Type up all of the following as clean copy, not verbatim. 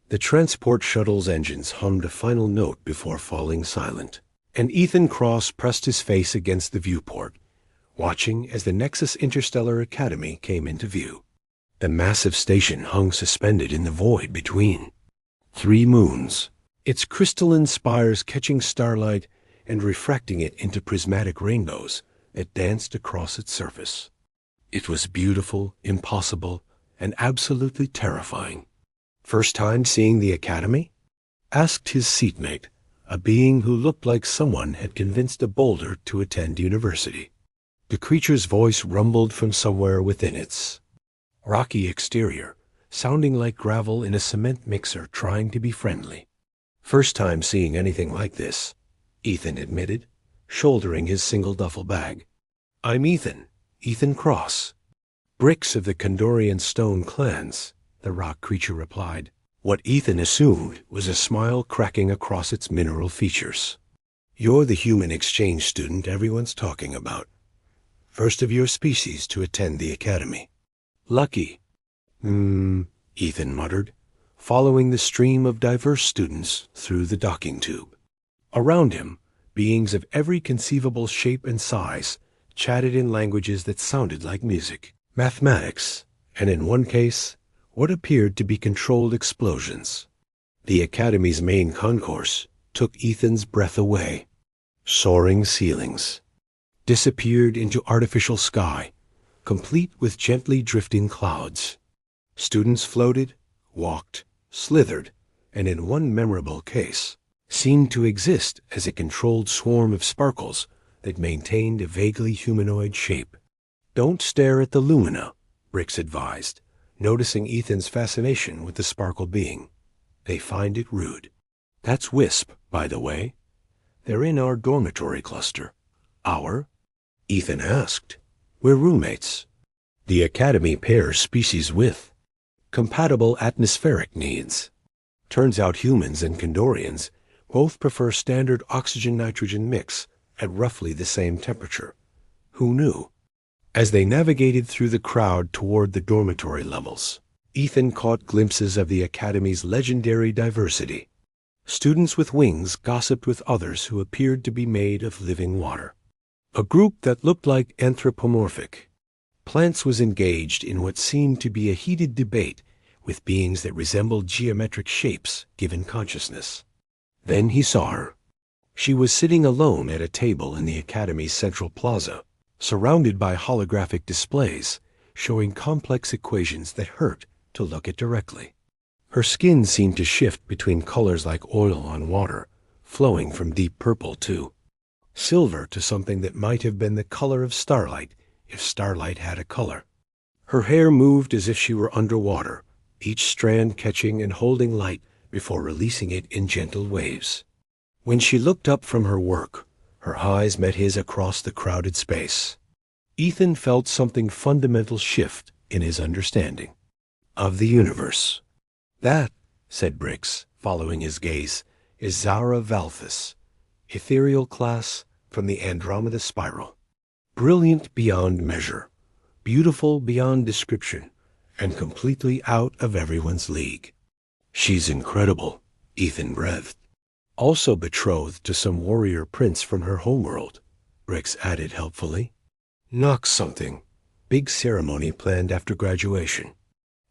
The transport shuttle's engines hummed a final note before falling silent, and Ethan Cross pressed his face against the viewport, watching as the Nexus Interstellar Academy came into view. The massive station hung suspended in the void between 3 moons, its crystalline spires catching starlight and refracting it into prismatic rainbows that danced across its surface. It was beautiful, impossible, and absolutely terrifying. "First time seeing the Academy?" asked his seatmate, a being who looked like someone had convinced a boulder to attend university. The creature's voice rumbled from somewhere within its rocky exterior, sounding like gravel in a cement mixer trying to be friendly. "First time seeing anything like this," Ethan admitted, shouldering his single duffel bag. "I'm Ethan Cross." "Bricks of the Kondorian stone clans," the rock creature replied. What Ethan assumed was a smile cracking across its mineral features. "You're the human exchange student everyone's talking about. First of your species to attend the Academy." "Lucky." Ethan muttered, following the stream of diverse students through the docking tube. Around him, beings of every conceivable shape and size chatted in languages that sounded like music, mathematics, and in one case, what appeared to be controlled explosions. The Academy's main concourse took Ethan's breath away. Soaring ceilings disappeared into artificial sky, complete with gently drifting clouds. Students floated, walked, slithered, and in one memorable case, seemed to exist as a controlled swarm of sparkles that maintained a vaguely humanoid shape. "Don't stare at the lumina," Brix advised, noticing Ethan's fascination with the sparkle being. "They find it rude." "That's Wisp, by the way. They're in our dormitory cluster." "Our?" Ethan asked. "We're roommates. The Academy pairs species with compatible atmospheric needs. Turns out humans and Kondorians both prefer standard oxygen-nitrogen mix at roughly the same temperature. Who knew?" As they navigated through the crowd toward the dormitory levels, Ethan caught glimpses of the Academy's legendary diversity. Students with wings gossiped with others who appeared to be made of living water. A group that looked like anthropomorphic plants was engaged in what seemed to be a heated debate with beings that resembled geometric shapes given consciousness. Then he saw her. She was sitting alone at a table in the Academy's central plaza, surrounded by holographic displays showing complex equations that hurt to look at directly. Her skin seemed to shift between colors like oil on water, flowing from deep purple to silver to something that might have been the color of starlight if starlight had a color. Her hair moved as if she were underwater, each strand catching and holding light before releasing it in gentle waves. When she looked up from her work, her eyes met his across the crowded space. Ethan felt something fundamental shift in his understanding of the universe. "That," said Brix, following his gaze, "is Zara Valthus, ethereal class from the Andromeda Spiral. Brilliant beyond measure, beautiful beyond description, and completely out of everyone's league." "She's incredible," Ethan breathed. "Also betrothed to some warrior prince from her homeworld," Brix added helpfully. "Knox something. Big ceremony planned after graduation.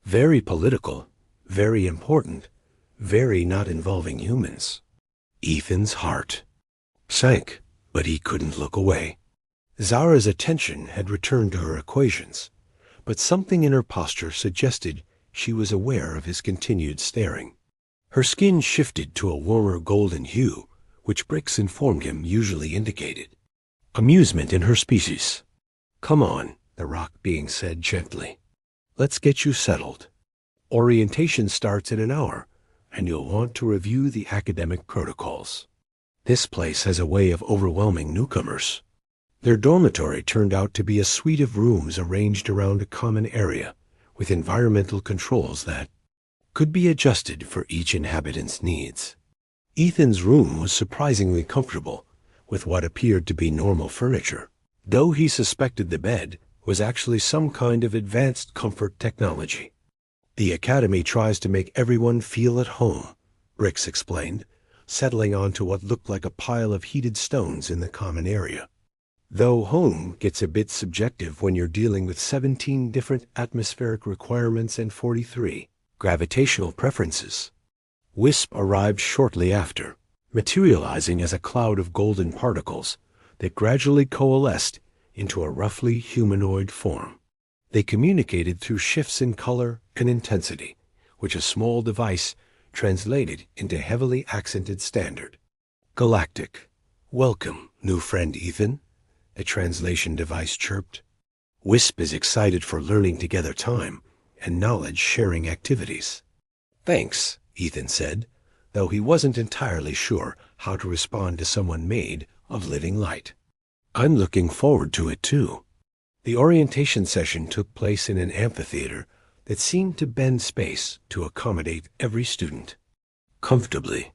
Very political, very important, very not involving humans." Ethan's heart sank, but he couldn't look away. Zara's attention had returned to her equations, but something in her posture suggested she was aware of his continued staring. Her skin shifted to a warmer golden hue, which Brix informed him usually indicated amusement in her species. "Come on," the rock being said gently. "Let's get you settled. Orientation starts in an hour, and you'll want to review the academic protocols. This place has a way of overwhelming newcomers." Their dormitory turned out to be a suite of rooms arranged around a common area, with environmental controls that could be adjusted for each inhabitant's needs. Ethan's room was surprisingly comfortable, with what appeared to be normal furniture, though he suspected the bed was actually some kind of advanced comfort technology. The Academy tries to make everyone feel at home, Brix explained, settling onto what looked like a pile of heated stones in the common area. Though home gets a bit subjective when you're dealing with 17 different atmospheric requirements and 43 gravitational preferences. Wisp arrived shortly after, materializing as a cloud of golden particles that gradually coalesced into a roughly humanoid form. They communicated through shifts in color and intensity, which a small device translated into heavily accented standard. Galactic. Welcome, new friend Ethan, a translation device chirped. Wisp is excited for learning together time and knowledge-sharing activities. Thanks, Ethan said, though he wasn't entirely sure how to respond to someone made of living light. I'm looking forward to it too. The orientation session took place in an amphitheater that seemed to bend space to accommodate every student. Comfortably,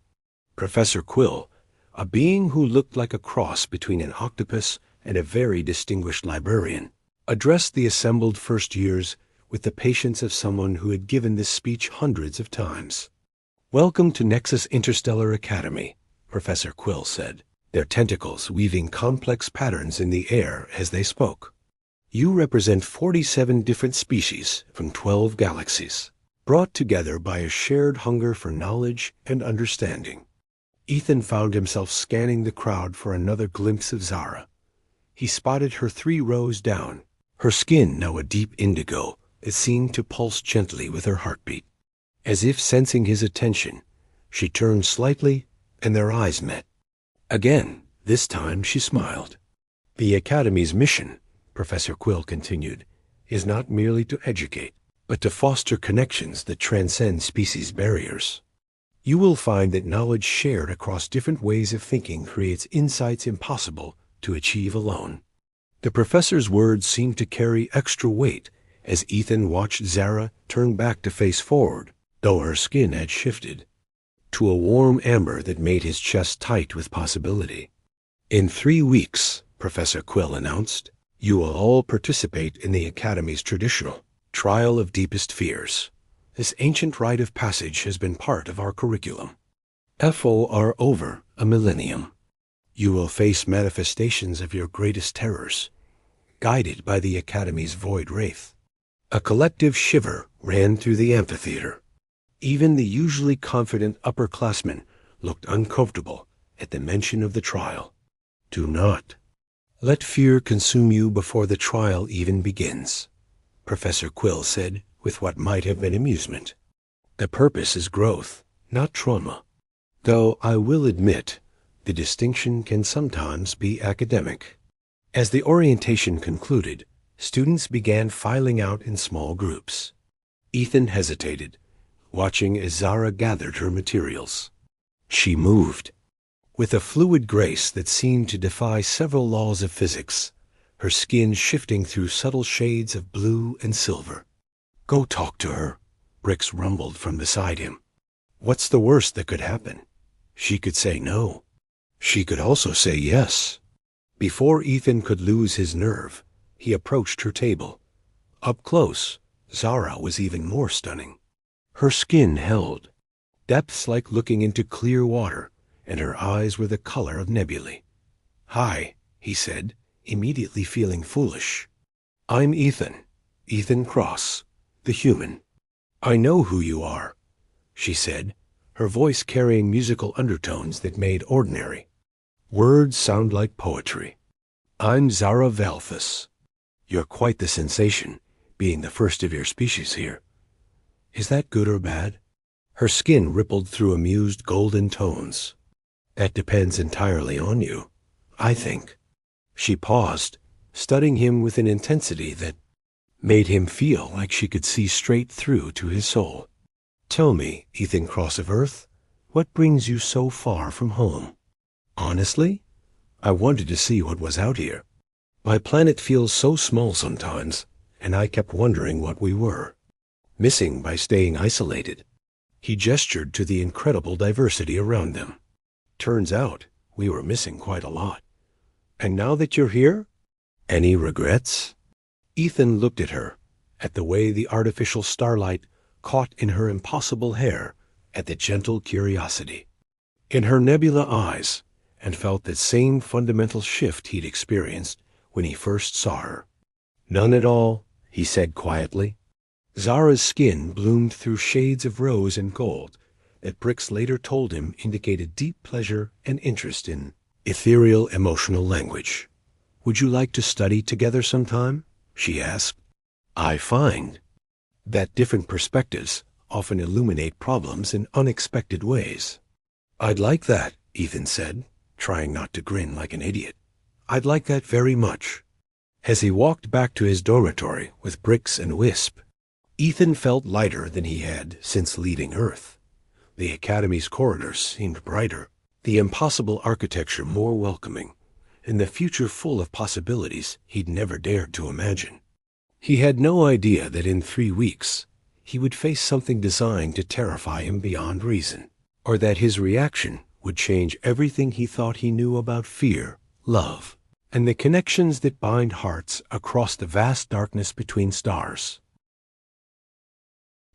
Professor Quill, a being who looked like a cross between an octopus and a very distinguished librarian, addressed the assembled first years with the patience of someone who had given this speech hundreds of times. Welcome to Nexus Interstellar Academy, Professor Quill said, their tentacles weaving complex patterns in the air as they spoke. You represent 47 different species from 12 galaxies, brought together by a shared hunger for knowledge and understanding. Ethan found himself scanning the crowd for another glimpse of Zara. He spotted her 3 rows down, her skin now a deep indigo that seemed to pulse gently with her heartbeat. As if sensing his attention, she turned slightly and their eyes met. Again, this time she smiled. The Academy's mission, Professor Quill continued, is not merely to educate, but to foster connections that transcend species barriers. You will find that knowledge shared across different ways of thinking creates insights impossible to achieve alone. The professor's words seemed to carry extra weight as Ethan watched Zara turn back to face forward, though her skin had shifted to a warm amber that made his chest tight with possibility. In 3 weeks, Professor Quill announced, you will all participate in the Academy's traditional Trial of Deepest Fears. This ancient rite of passage has been part of our curriculum. FOR over a millennium. You will face manifestations of your greatest terrors, guided by the Academy's void wraith. A collective shiver ran through the amphitheater. Even the usually confident upperclassmen looked uncomfortable at the mention of the trial. Do not let fear consume you before the trial even begins, Professor Quill said with what might have been amusement. The purpose is growth, not trauma. Though I will admit, the distinction can sometimes be academic. As the orientation concluded, students began filing out in small groups. Ethan hesitated, watching as Zara gathered her materials. She moved with a fluid grace that seemed to defy several laws of physics, her skin shifting through subtle shades of blue and silver. Go talk to her, Brix rumbled from beside him. What's the worst that could happen? She could say no. She could also say yes. Before Ethan could lose his nerve, he approached her table. Up close, Zara was even more stunning. Her skin held, depths like looking into clear water, and her eyes were the color of nebulae. Hi, he said, immediately feeling foolish. I'm Ethan Cross, the human. I know who you are, she said, her voice carrying musical undertones that made ordinary words sound like poetry. I'm Zara Valthus. You're quite the sensation, being the first of your species here. Is that good or bad? Her skin rippled through amused golden tones. That depends entirely on you, I think. She paused, studying him with an intensity that made him feel like she could see straight through to his soul. Tell me, Ethan Cross of Earth, what brings you so far from home? Honestly, I wanted to see what was out here. My planet feels so small sometimes, and I kept wondering what we were. Missing by staying isolated. He gestured to the incredible diversity around them. Turns out, we were missing quite a lot. And now that you're here, any regrets? Ethan looked at her, at the way the artificial starlight caught in her impossible hair at the gentle curiosity in her nebula eyes, and felt that same fundamental shift he'd experienced when he first saw her. "None at all," he said quietly. Zara's skin bloomed through shades of rose and gold that Brix later told him indicated deep pleasure and interest in ethereal emotional language. "Would you like to study together sometime?" she asked. "I find that different perspectives often illuminate problems in unexpected ways." "I'd like that," Ethan said, trying not to grin like an idiot. "I'd like that very much." As he walked back to his dormitory with Brix and Wisp, Ethan felt lighter than he had since leaving Earth. The Academy's corridors seemed brighter, the impossible architecture more welcoming, and the future full of possibilities he'd never dared to imagine. He had no idea that in 3 weeks he would face something designed to terrify him beyond reason, or that his reaction would change everything he thought he knew about fear, love, and the connections that bind hearts across the vast darkness between stars.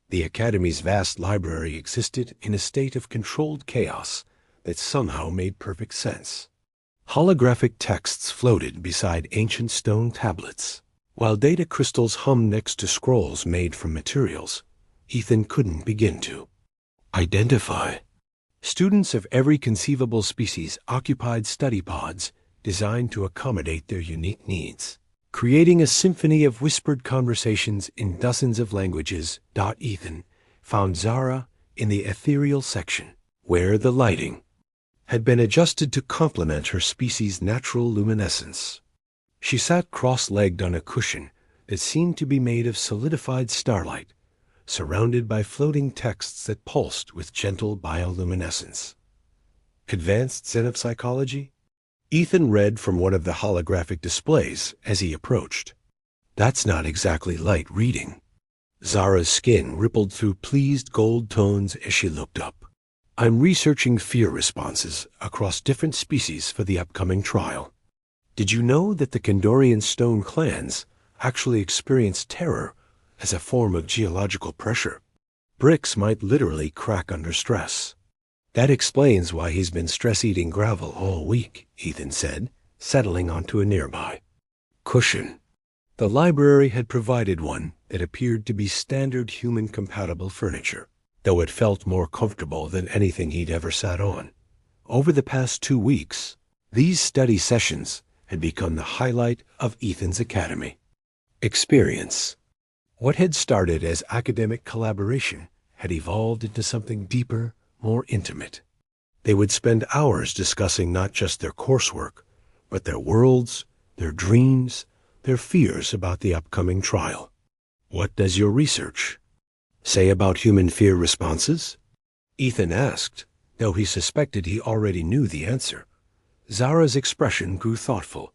The Academy's vast library existed in a state of controlled chaos that somehow made perfect sense. Holographic texts floated beside ancient stone tablets, while data crystals hummed next to scrolls made from materials Ethan couldn't begin to identify. Students of every conceivable species occupied study pods designed to accommodate their unique needs, creating a symphony of whispered conversations in dozens of languages. Ethan found Zara in the ethereal section, where the lighting had been adjusted to complement her species' natural luminescence. She sat cross-legged on a cushion that seemed to be made of solidified starlight, surrounded by floating texts that pulsed with gentle bioluminescence. Advanced Zen of Psychology? Ethan read from one of the holographic displays as he approached. "That's not exactly light reading." Zara's skin rippled through pleased gold tones as she looked up. "I'm researching fear responses across different species for the upcoming trial. Did you know that the Kandorian stone clans actually experience terror as a form of geological pressure? Bricks might literally crack under stress." "That explains why he's been stress-eating gravel all week," Ethan said, settling onto a nearby cushion. The library had provided one that appeared to be standard human-compatible furniture, though it felt more comfortable than anything he'd ever sat on. Over the past 2 weeks, these study sessions had become the highlight of Ethan's academy experience. What had started as academic collaboration had evolved into something deeper, more intimate. They would spend hours discussing not just their coursework, but their worlds, their dreams, their fears about the upcoming trial. "What does your research say about human fear responses?" Ethan asked, though he suspected he already knew the answer. Zara's expression grew thoughtful,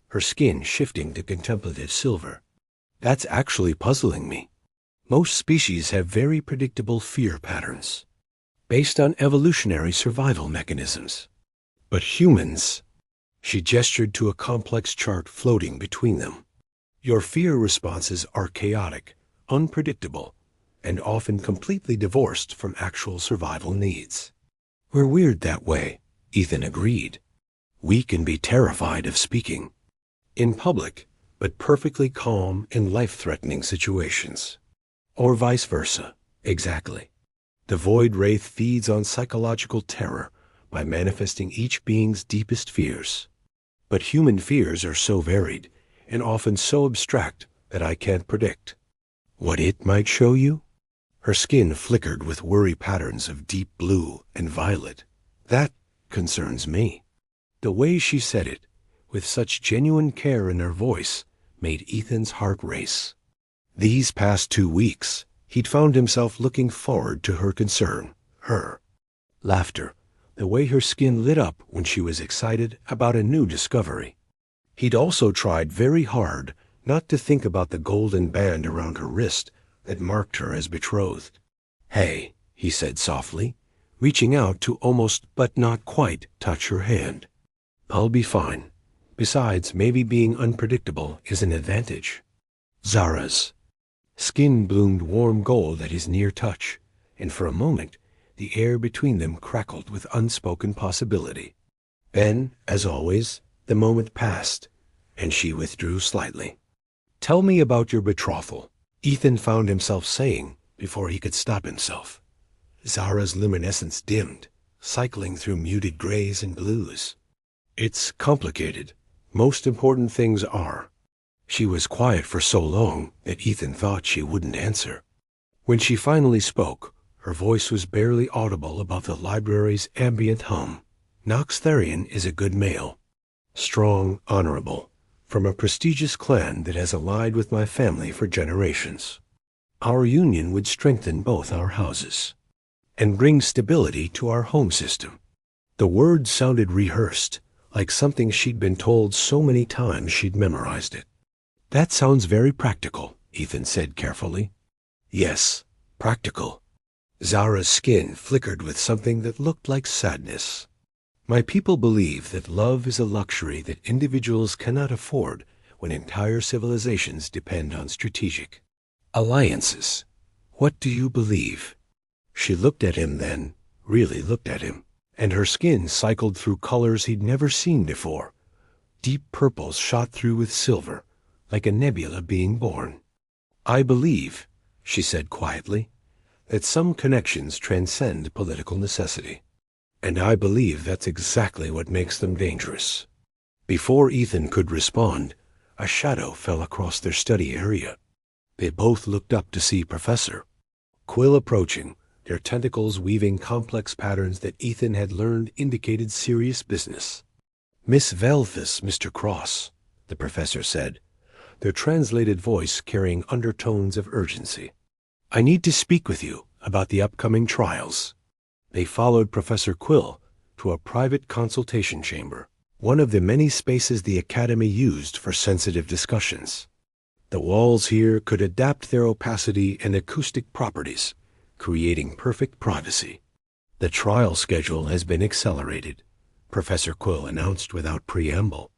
her skin shifting to contemplative silver. "That's actually puzzling me. Most species have very predictable fear patterns, based on evolutionary survival mechanisms. But humans—" She gestured to a complex chart floating between them. "Your fear responses are chaotic, unpredictable, and often completely divorced from actual survival needs." "We're weird that way," Ethan agreed. "We can be terrified of speaking in public, but perfectly calm in life-threatening situations. Or vice versa." "Exactly. The Void Wraith feeds on psychological terror by manifesting each being's deepest fears. But human fears are so varied and often so abstract that I can't predict what it might show you." Her skin flickered with worry patterns of deep blue and violet. "That concerns me." The way she said it, with such genuine care in her voice, made Ethan's heart race. These past 2 weeks, he'd found himself looking forward to her concern, her laughter, the way her skin lit up when she was excited about a new discovery. He'd also tried very hard not to think about the golden band around her wrist that marked her as betrothed. "Hey," he said softly, reaching out to almost but not quite touch her hand. "I'll be fine. Besides, maybe being unpredictable is an advantage." Zara's Skin bloomed warm gold at his near touch, and for a moment the air between them crackled with unspoken possibility. Then, as always, the moment passed, and she withdrew slightly. "Tell me about your betrothal," Ethan found himself saying before he could stop himself. Zara's luminescence dimmed, cycling through muted grays and blues. "It's complicated. Most important things are." She was quiet for so long that Ethan thought she wouldn't answer. When she finally spoke, her voice was barely audible above the library's ambient hum. "Nox Therian is a good male. Strong, honorable, from a prestigious clan that has allied with my family for generations. Our union would strengthen both our houses and bring stability to our home system." The words sounded rehearsed, like something she'd been told so many times she'd memorized it. "That sounds very practical," Ethan said carefully. "Yes, practical." Zara's skin flickered with something that looked like sadness. "My people believe that love is a luxury that individuals cannot afford when entire civilizations depend on strategic alliances. What do you believe?" She looked at him then, really looked at him, and her skin cycled through colors he'd never seen before. Deep purples shot through with silver, like a nebula being born. "I believe," she said quietly, "that some connections transcend political necessity. And I believe that's exactly what makes them dangerous." Before Ethan could respond, a shadow fell across their study area. They both looked up to see Professor Quill approaching, their tentacles weaving complex patterns that Ethan had learned indicated serious business. "Miss Velthus, Mr. Cross," the professor said, their translated voice carrying undertones of urgency. "I need to speak with you about the upcoming trials." They followed Professor Quill to a private consultation chamber, one of the many spaces the Academy used for sensitive discussions. The walls here could adapt their opacity and acoustic properties, creating perfect privacy. "The trial schedule has been accelerated," Professor Quill announced without preamble.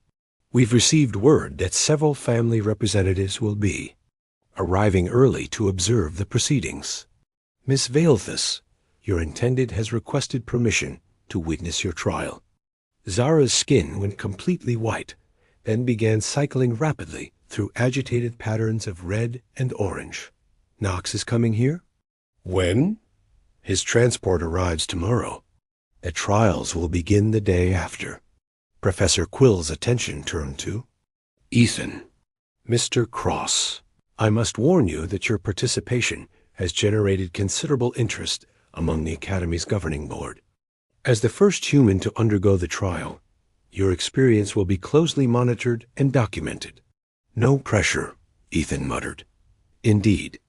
"We've received word that several family representatives will be arriving early to observe the proceedings. Miss Velthus, your intended has requested permission to witness your trial." Zara's skin went completely white, then began cycling rapidly through agitated patterns of red and orange. "Nox is coming here?" "When?" "His transport arrives tomorrow. The trials will begin the day after." Professor Quill's attention turned to Ethan. "Mr. Cross, I must warn you that your participation has generated considerable interest among the Academy's governing board. As the first human to undergo the trial, your experience will be closely monitored and documented." "No pressure," Ethan muttered. "Indeed.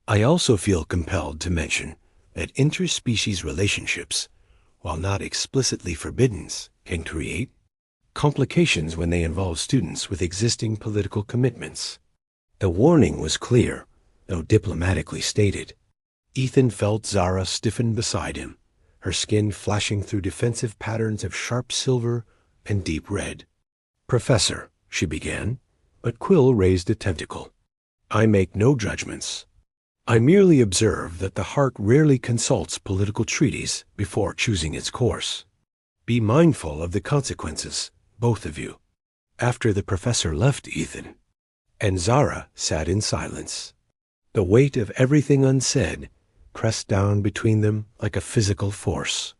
I also feel compelled to mention that interspecies relationships, while not explicitly forbidden, can create complications when they involve students with existing political commitments." The warning was clear, though diplomatically stated. Ethan felt Zara stiffen beside him, her skin flashing through defensive patterns of sharp silver and deep red. "Professor," she began, but Quill raised a tentacle. "I make no judgments. I merely observe that the heart rarely consults political treaties before choosing its course. Be mindful of the consequences, both of you." After the professor left Ethan, and Zara sat in silence, the weight of everything unsaid pressed down between them like a physical force.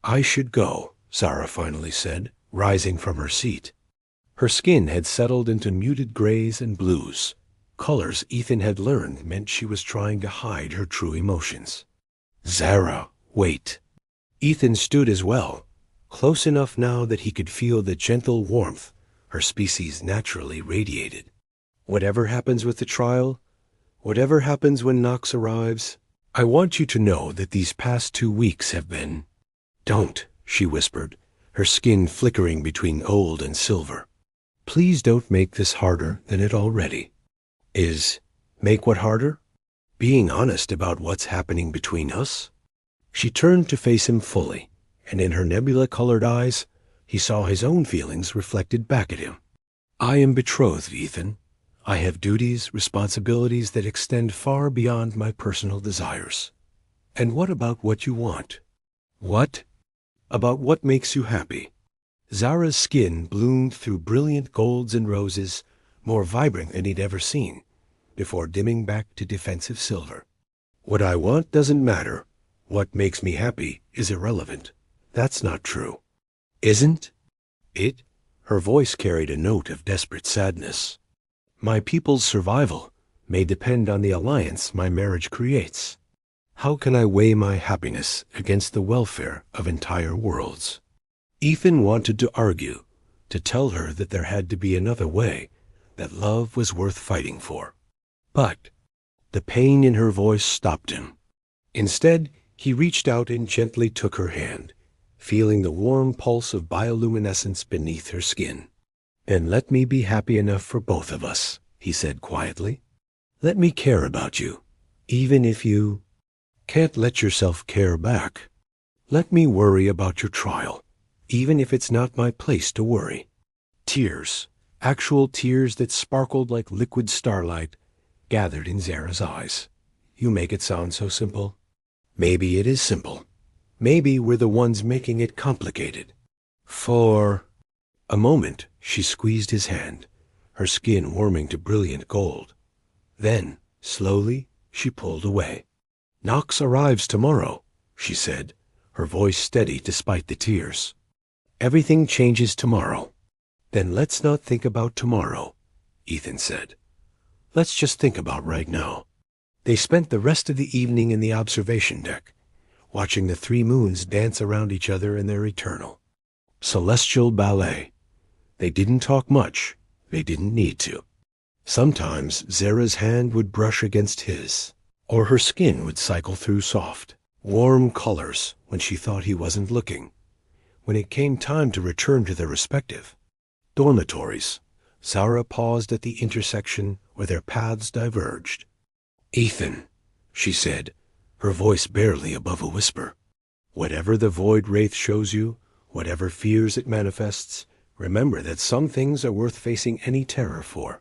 "I should go," Zara finally said, rising from her seat. Her skin had settled into muted grays and blues, colors Ethan had learned meant she was trying to hide her true emotions. "Zara, wait." Ethan stood as well, close enough now that he could feel the gentle warmth her species naturally radiated. "Whatever happens with the trial, whatever happens when Nox arrives, I want you to know that these past 2 weeks have been—" "Don't," she whispered, her skin flickering between gold and silver. "Please don't make this harder than it already." Make what harder? Being honest about what's happening between us?" She turned to face him fully, and in her nebula-colored eyes, he saw his own feelings reflected back at him. "I am betrothed, Ethan. I have duties, responsibilities that extend far beyond my personal desires. And what about what you want? What? About what makes you happy? Zara's skin bloomed through brilliant golds and roses, more vibrant than he'd ever seen, before dimming back to defensive silver. What I want doesn't matter. What makes me happy is irrelevant. That's not true. Isn't it? Her voice carried a note of desperate sadness. My people's survival may depend on the alliance my marriage creates. How can I weigh my happiness against the welfare of entire worlds? Ethan wanted to argue, to tell her that there had to be another way, that love was worth fighting for. But the pain in her voice stopped him. Instead, he reached out and gently took her hand, feeling the warm pulse of bioluminescence beneath her skin. "Then let me be happy enough for both of us," he said quietly. "Let me care about you, even if you can't let yourself care back. Let me worry about your trial, even if it's not my place to worry." Tears, actual tears that sparkled like liquid starlight, gathered in Zara's eyes. "You make it sound so simple." Maybe it is simple. Maybe we're the ones making it complicated. For a moment, she squeezed his hand, her skin warming to brilliant gold. Then, slowly, she pulled away. "Knox arrives tomorrow," she said, her voice steady despite the tears. "Everything changes tomorrow." "Then let's not think about tomorrow," Ethan said. "Let's just think about right now." They spent the rest of the evening in the observation deck, watching the three moons dance around each other in their eternal, celestial ballet. They didn't talk much. They didn't need to. Sometimes Zara's hand would brush against his, or her skin would cycle through soft, warm colors when she thought he wasn't looking. When it came time to return to their respective dormitories, Zara paused at the intersection where their paths diverged. "Ethan," she said, her voice barely above a whisper, "whatever the void wraith shows you, whatever fears it manifests, remember that some things are worth facing any terror for."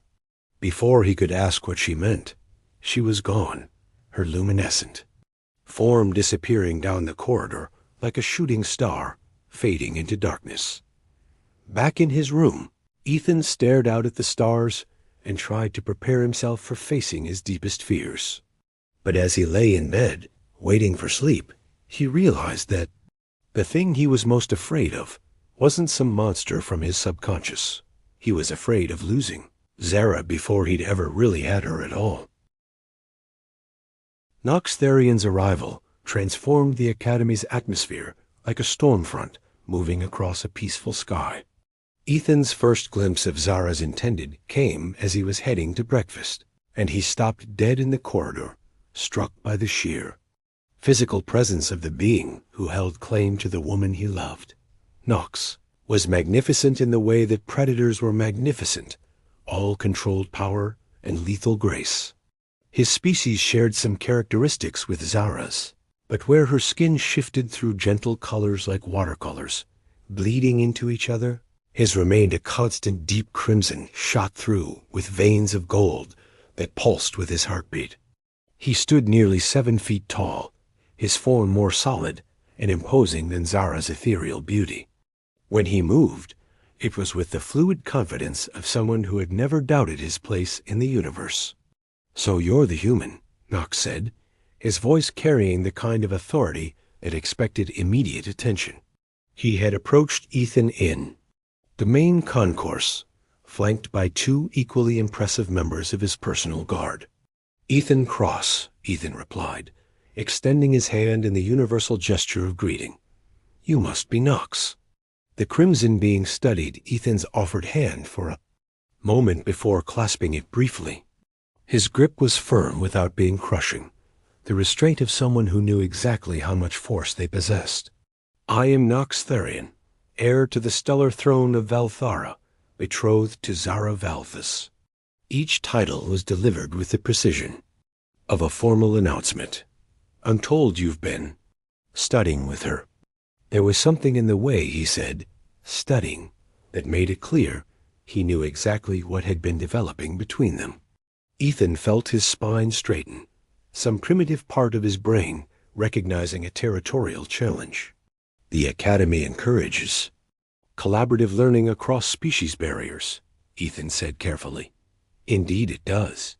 Before he could ask what she meant, she was gone, her luminescent form disappearing down the corridor like a shooting star, fading into darkness. Back in his room, Ethan stared out at the stars and tried to prepare himself for facing his deepest fears. But as he lay in bed, waiting for sleep, he realized that the thing he was most afraid of wasn't some monster from his subconscious. He was afraid of losing Zara before he'd ever really had her at all. Nox Therian's arrival transformed the Academy's atmosphere like a storm front moving across a peaceful sky. Ethan's first glimpse of Zara's intended came as he was heading to breakfast, and he stopped dead in the corridor, struck by the sheer physical presence of the being who held claim to the woman he loved. Nox was magnificent in the way that predators were magnificent, all controlled power and lethal grace. His species shared some characteristics with Zara's, but where her skin shifted through gentle colors like watercolors, bleeding into each other, his remained a constant deep crimson shot through with veins of gold that pulsed with his heartbeat. He stood nearly 7 feet tall, his form more solid and imposing than Zara's ethereal beauty. When he moved, it was with the fluid confidence of someone who had never doubted his place in the universe. "So you're the human," Nox said, his voice carrying the kind of authority that expected immediate attention. He had approached Ethan in the main concourse, flanked by 2 equally impressive members of his personal guard. "Ethan Cross," Ethan replied, extending his hand in the universal gesture of greeting. "You must be Nox." The crimson being studied Ethan's offered hand for a moment before clasping it briefly. His grip was firm without being crushing, the restraint of someone who knew exactly how much force they possessed. "I am Nox Therian, heir to the stellar throne of Valthara, betrothed to Zara Valthus." Each title was delivered with the precision of a formal announcement. "I'm told you've been studying with her." There was something in the way he said, "studying," that made it clear He knew exactly what had been developing between them. Ethan felt his spine straighten, some primitive part of his brain recognizing a territorial challenge. The Academy encourages collaborative learning across species barriers, Ethan said carefully. Indeed it does.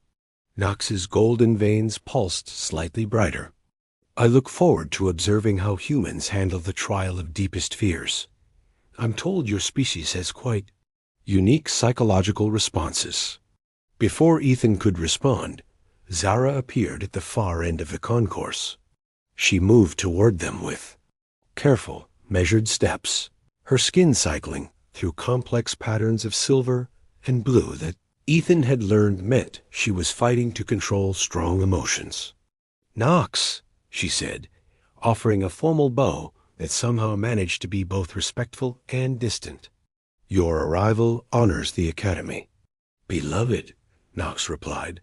Knox's golden veins pulsed slightly brighter. I look forward to observing how humans handle the trial of deepest fears. I'm told your species has quite unique psychological responses. Before Ethan could respond, Zara appeared at the far end of the concourse. She moved toward them with careful, measured steps, her skin cycling through complex patterns of silver and blue that Ethan had learned meant she was fighting to control strong emotions. "Knox," she said, offering a formal bow that somehow managed to be both respectful and distant. "Your arrival honors the Academy." "Beloved," Knox replied,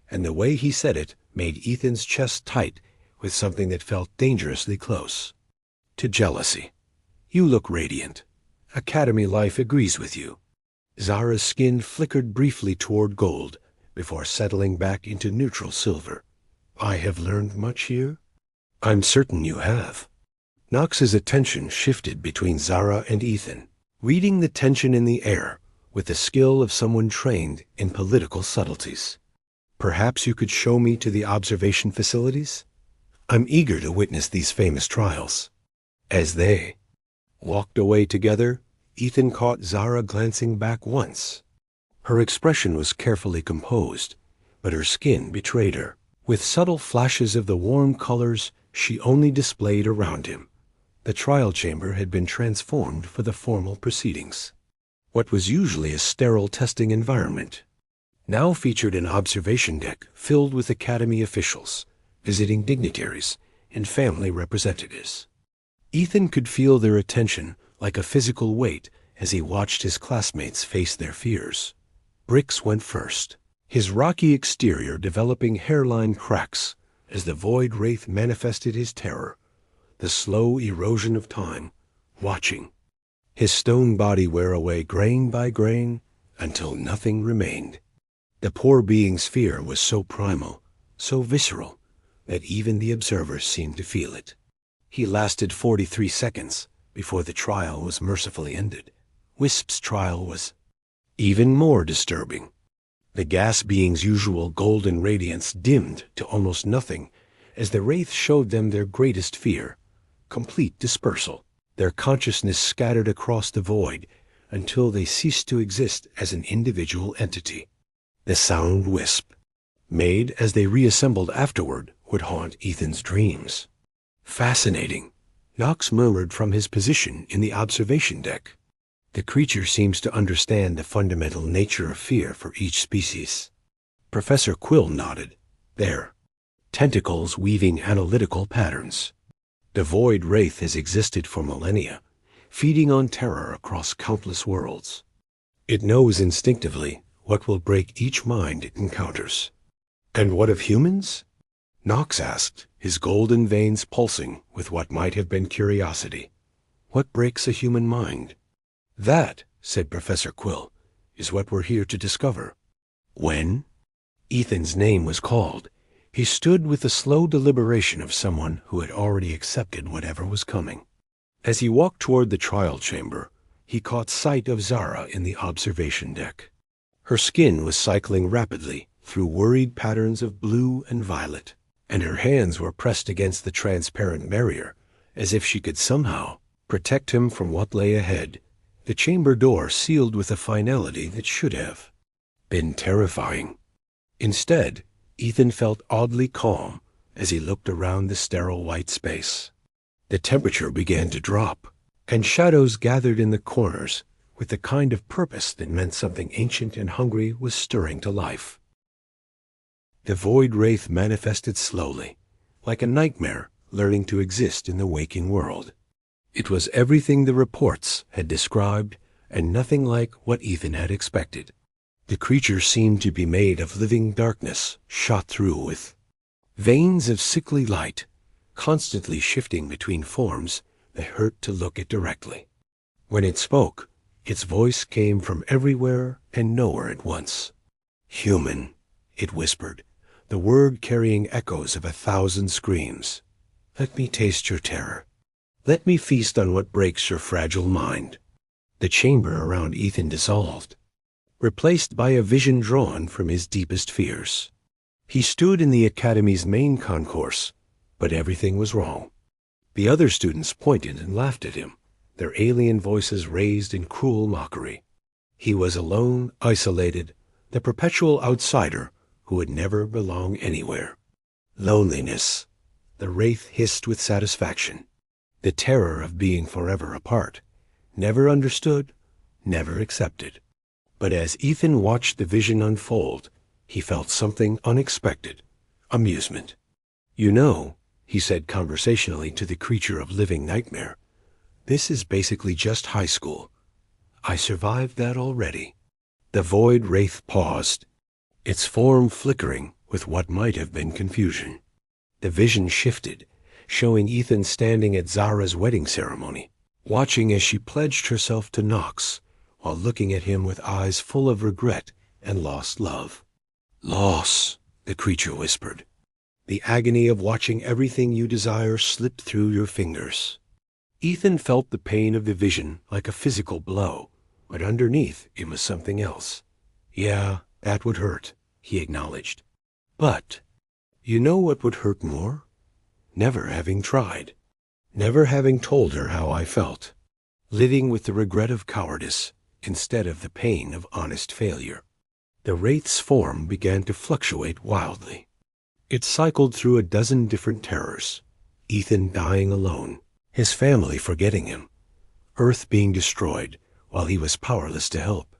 and the way he said it made Ethan's chest tight with something that felt dangerously close to jealousy. "You look radiant. Academy life agrees with you." Zara's skin flickered briefly toward gold before settling back into neutral silver. "I have learned much here?" "I'm certain you have." Knox's attention shifted between Zara and Ethan, reading the tension in the air with the skill of someone trained in political subtleties. "Perhaps you could show me to the observation facilities? I'm eager to witness these famous trials." As they walked away together, Ethan caught Zara glancing back once. Her expression was carefully composed, but her skin betrayed her, with subtle flashes of the warm colors she only displayed around him. The trial chamber had been transformed for the formal proceedings. What was usually a sterile testing environment now featured an observation deck filled with Academy officials, visiting dignitaries, and family representatives. Ethan could feel their attention like a physical weight as he watched his classmates face their fears. Bricks went first, his rocky exterior developing hairline cracks as the void wraith manifested his terror, the slow erosion of time, watching his stone body wear away grain by grain until nothing remained. The poor being's fear was so primal, so visceral, that even the observers seemed to feel it. He lasted 43 seconds before the trial was mercifully ended. Wisp's trial was even more disturbing. The gas being's usual golden radiance dimmed to almost nothing as the wraith showed them their greatest fear, complete dispersal. Their consciousness scattered across the void until they ceased to exist as an individual entity. The sound wisp, made as they reassembled afterward, would haunt Ethan's dreams. "Fascinating," Knox murmured from his position in the observation deck. "The creature seems to understand the fundamental nature of fear for each species." Professor Quill nodded. "Their tentacles weaving analytical patterns. The void wraith has existed for millennia, feeding on terror across countless worlds. It knows instinctively what will break each mind it encounters." "And what of humans?" Knox asked, his golden veins pulsing with what might have been curiosity. "What breaks a human mind?" "That," said Professor Quill, "is what we're here to discover." When Ethan's name was called, he stood with the slow deliberation of someone who had already accepted whatever was coming. As he walked toward the trial chamber, he caught sight of Zara in the observation deck. Her skin was cycling rapidly through worried patterns of blue and violet, and her hands were pressed against the transparent barrier, as if she could somehow protect him from what lay ahead. The chamber door sealed with a finality that should have been terrifying. Instead, Ethan felt oddly calm as he looked around the sterile white space. The temperature began to drop, and shadows gathered in the corners with the kind of purpose that meant something ancient and hungry was stirring to life. The void wraith manifested slowly, like a nightmare learning to exist in the waking world. It was everything the reports had described and nothing like what Ethan had expected. The creature seemed to be made of living darkness shot through with veins of sickly light, constantly shifting between forms that hurt to look at directly. When it spoke, Its voice came from everywhere and nowhere at once. "Human," it whispered, the word carrying echoes of 1,000 screams. "Let me taste your terror. Let me feast on what breaks your fragile mind." The chamber around Ethan dissolved, replaced by a vision drawn from his deepest fears. He stood in the academy's main concourse, but everything was wrong. The other students pointed and laughed at him, their alien voices raised in cruel mockery. He was alone, isolated, the perpetual outsider who would never belong anywhere. Loneliness, the wraith hissed with satisfaction. The terror of being forever apart, never understood, never accepted. But as Ethan watched the vision unfold, he felt something unexpected: amusement. "You know," he said conversationally to the creature of living nightmare, "this is basically just high school. I survived that already." The void wraith paused, its form flickering with what might have been confusion. The vision shifted, showing Ethan standing at Zara's wedding ceremony, watching as she pledged herself to Knox, while looking at him with eyes full of regret and lost love. "Loss," the creature whispered. "The agony of watching everything you desire slip through your fingers." Ethan felt the pain of the vision like a physical blow, but underneath it was something else. "Yeah, that would hurt," he acknowledged. "But you know what would hurt more? Never having tried. Never having told her how I felt. Living with the regret of cowardice instead of the pain of honest failure." The wraith's form began to fluctuate wildly. It cycled through a dozen different terrors. Ethan dying alone, his family forgetting him, Earth being destroyed while he was powerless to help.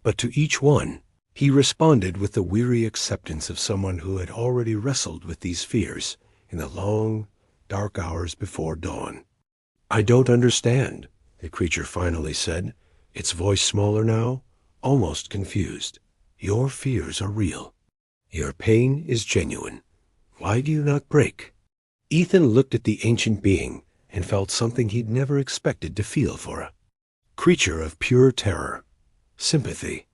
But to each one, he responded with the weary acceptance of someone who had already wrestled with these fears in the long, dark hours before dawn. "I don't understand," the creature finally said, its voice smaller now, almost confused. "Your fears are real. Your pain is genuine. Why do you not break?" Ethan looked at the ancient being and felt something he'd never expected to feel for a creature of pure terror. Sympathy.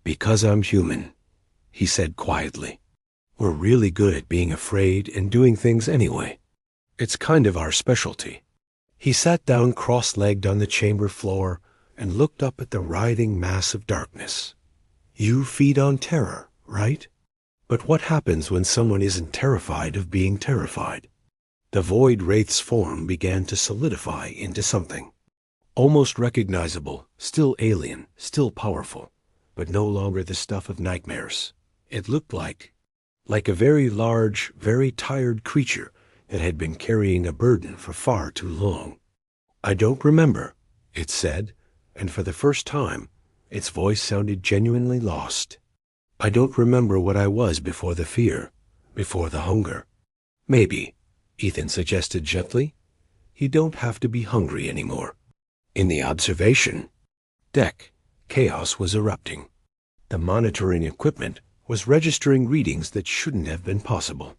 "Because I'm human," he said quietly. "We're really good at being afraid and doing things anyway. It's kind of our specialty." He sat down cross-legged on the chamber floor and looked up at the writhing mass of darkness. "You feed on terror, right? But what happens when someone isn't terrified of being terrified?" The void wraith's form began to solidify into something almost recognizable, still alien, still powerful, but no longer the stuff of nightmares. It looked like a very large, very tired creature that had been carrying a burden for far too long. "I don't remember," it said, and for the first time, its voice sounded genuinely lost. "I don't remember what I was before the fear, before the hunger." "Maybe," Ethan suggested gently, "you don't have to be hungry anymore." In the observation deck, chaos was erupting. The monitoring equipment was registering readings that shouldn't have been possible.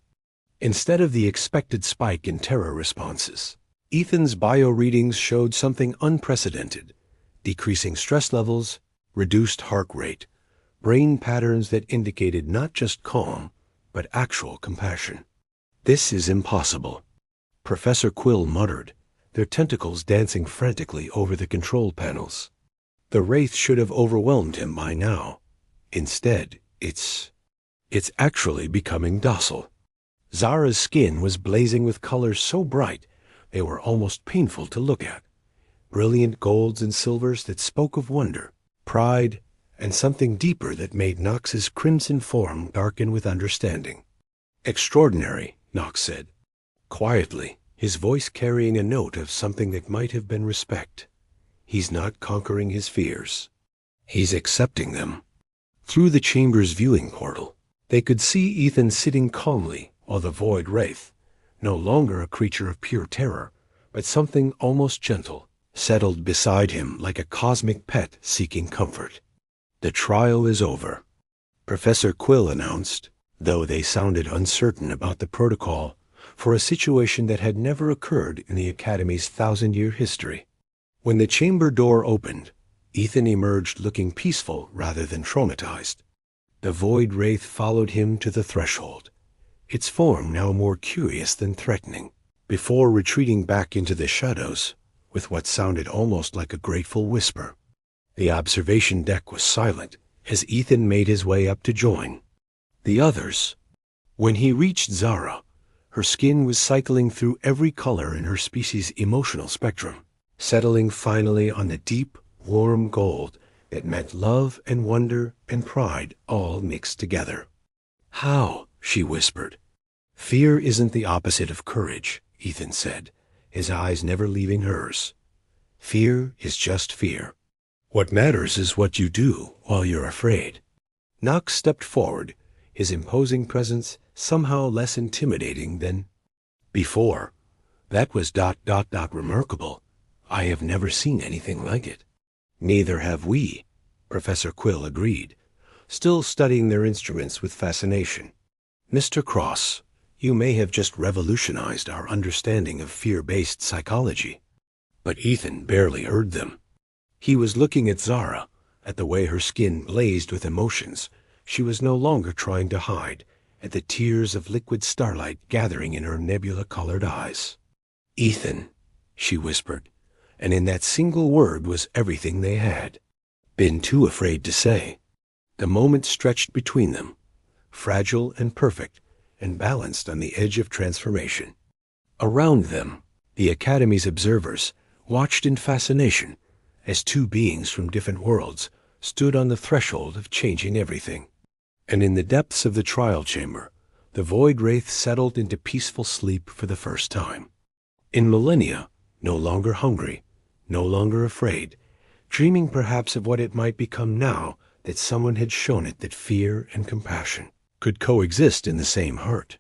Instead of the expected spike in terror responses, Ethan's bio-readings showed something unprecedented: decreasing stress levels, reduced heart rate, brain patterns that indicated not just calm, but actual compassion. "This is impossible," Professor Quill muttered, their tentacles dancing frantically over the control panels. The wraith should have overwhelmed him by now. Instead, it's actually becoming docile. Zara's skin was blazing with colors so bright they were almost painful to look at. Brilliant golds and silvers that spoke of wonder, pride, and something deeper that made Knox's crimson form darken with understanding. "Extraordinary," Knox said, quietly, his voice carrying a note of something that might have been respect. "He's not conquering his fears. He's accepting them." Through the chamber's viewing portal, they could see Ethan sitting calmly while the void wraith, no longer a creature of pure terror, but something almost gentle, settled beside him like a cosmic pet seeking comfort. "The trial is over," Professor Quill announced, though they sounded uncertain about the protocol for a situation that had never occurred in the Academy's 1,000-year history. When the chamber door opened, Ethan emerged looking peaceful rather than traumatized. The void wraith followed him to the threshold, its form now more curious than threatening, before retreating back into the shadows with what sounded almost like a grateful whisper. The observation deck was silent as Ethan made his way up to join the others. When he reached Zara, her skin was cycling through every color in her species' emotional spectrum, settling finally on the deep, warm gold that meant love and wonder and pride all mixed together. "How?" she whispered. "Fear isn't the opposite of courage," Ethan said, his eyes never leaving hers. "Fear is just fear. What matters is what you do while you're afraid." Knox stepped forward, his imposing presence somehow less intimidating than before. "That was remarkable. I have never seen anything like it." "Neither have we," Professor Quill agreed, still studying their instruments with fascination. "Mr. Cross, you may have just revolutionized our understanding of fear-based psychology." But Ethan barely heard them. He was looking at Zara, at the way her skin blazed with emotions she was no longer trying to hide, at the tears of liquid starlight gathering in her nebula-colored eyes. "Ethan," she whispered, and in that single word was everything they had been too afraid to say. The moment stretched between them, fragile and perfect, and balanced on the edge of transformation. Around them, the Academy's observers watched in fascination as two beings from different worlds stood on the threshold of changing everything. And in the depths of the trial chamber, the void wraith settled into peaceful sleep for the first time. In millennia, no longer hungry, no longer afraid, dreaming perhaps of what it might become now that someone had shown it that fear and compassion could coexist in the same heart.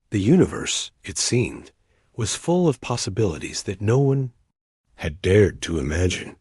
The universe, it seemed, was full of possibilities that no one had dared to imagine.